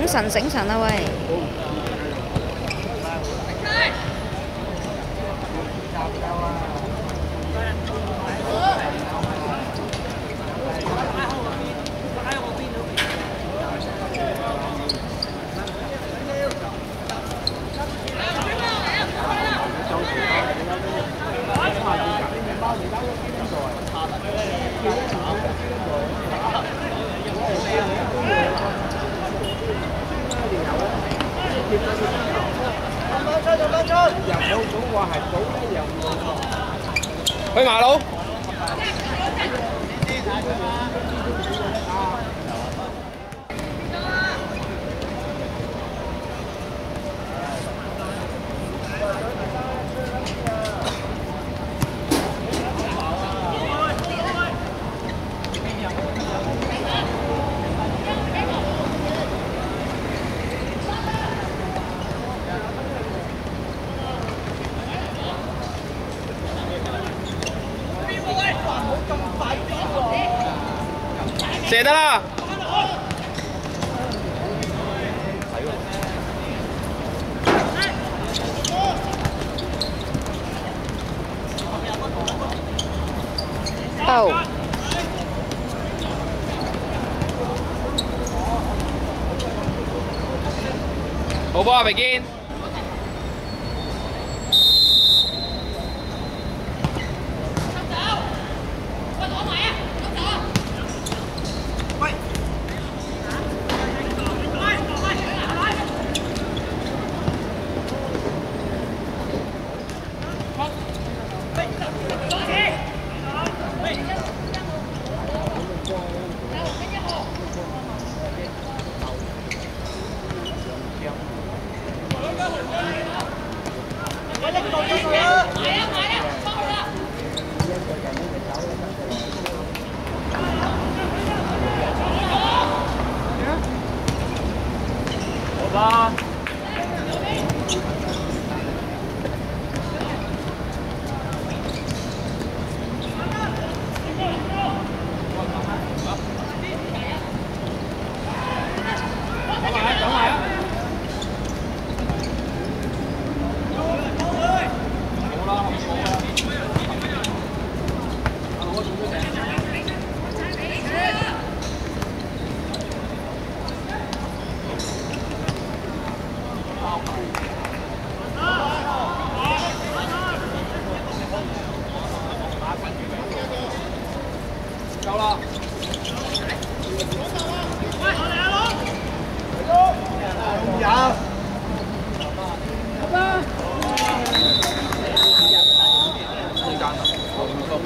醒神啊喂！去馬路。射得啦！哦！好波啊，肥堅！好吧。夠啦！喂，我哋阿佬，有，好啦。中間啊，收皮。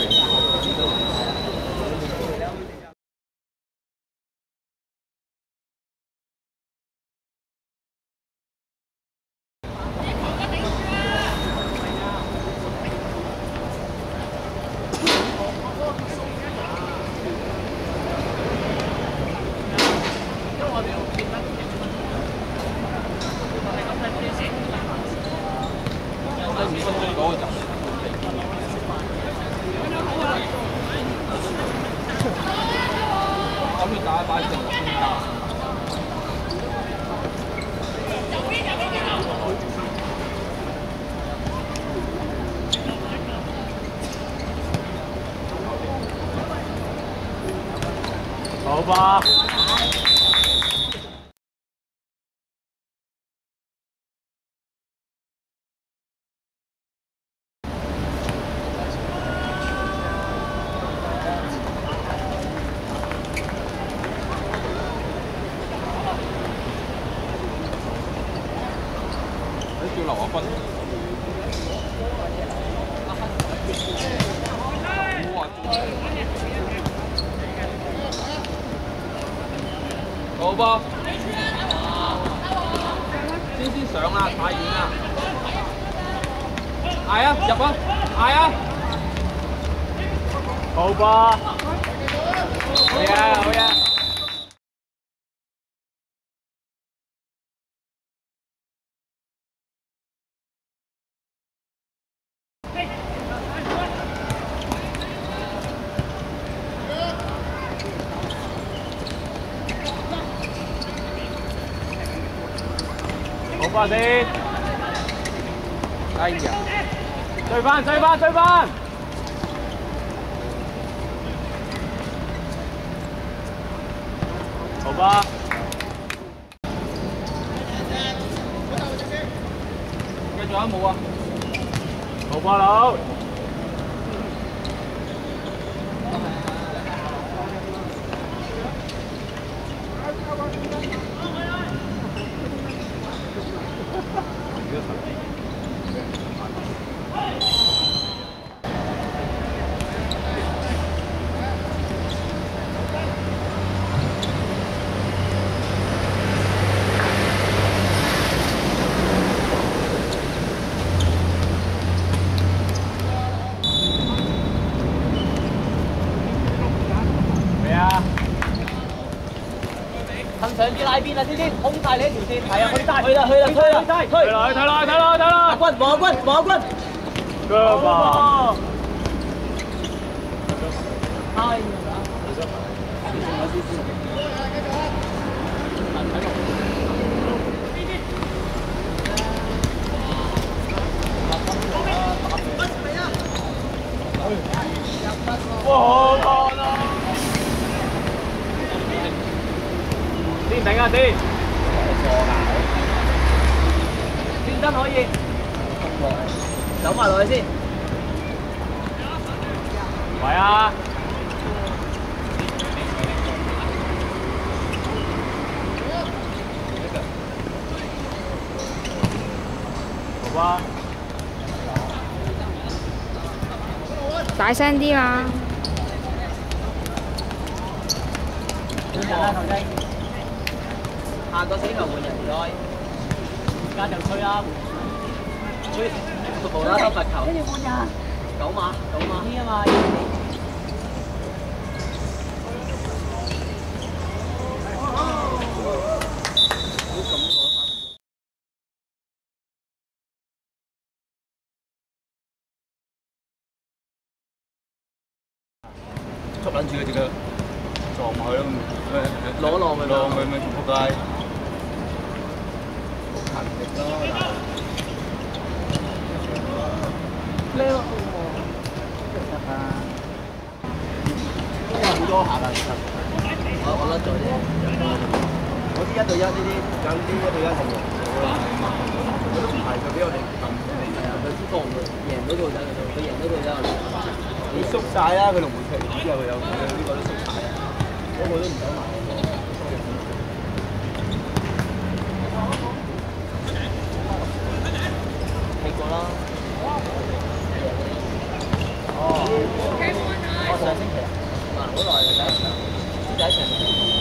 5分鐘到就。咁要打擺正中間。好吧。叫劉亞斌。好波，先上啦，太遠啦。嗌啊，入啊，嗌啊。好波，好嘢，好嘢。好翻先。哎呀！追翻，追翻，追翻！好吧。繼續啊，冇啊！好吧，佬。趁上啲拉邊啦，先空晒你一條線，係啊，去啦，去啦，去啦，推啦，推，睇來，睇來，睇來，睇來！軍，黃軍，黃軍，腳吧！係哇！好乾啊！先頂下先，轉身可以，走埋落去先。喂啊！好吧。大聲啲嘛！換人啦，頭先。下個死球換人唔該，而家就吹啦，吹逐步啦，收罰球。跟住換人。九碼呢啊嘛。捉撚住佢隻腳，撞埋去咯，攞落咪撞佢咪仆街。勤力咯，叻喎！好多下啦，其實。我甩咗啫。嗰啲1對1呢啲，有啲1對1同贏佢都唔係，佢俾我哋撳。係啊，佢知放唔到，贏到度仔佢做，佢贏到度仔我哋。你縮晒啦，佢同門踢完之後佢有佢呢個都縮晒啊，嗰個都唔想埋。睇過啦。哦，上星期啊，好耐啦，第一場，第一場。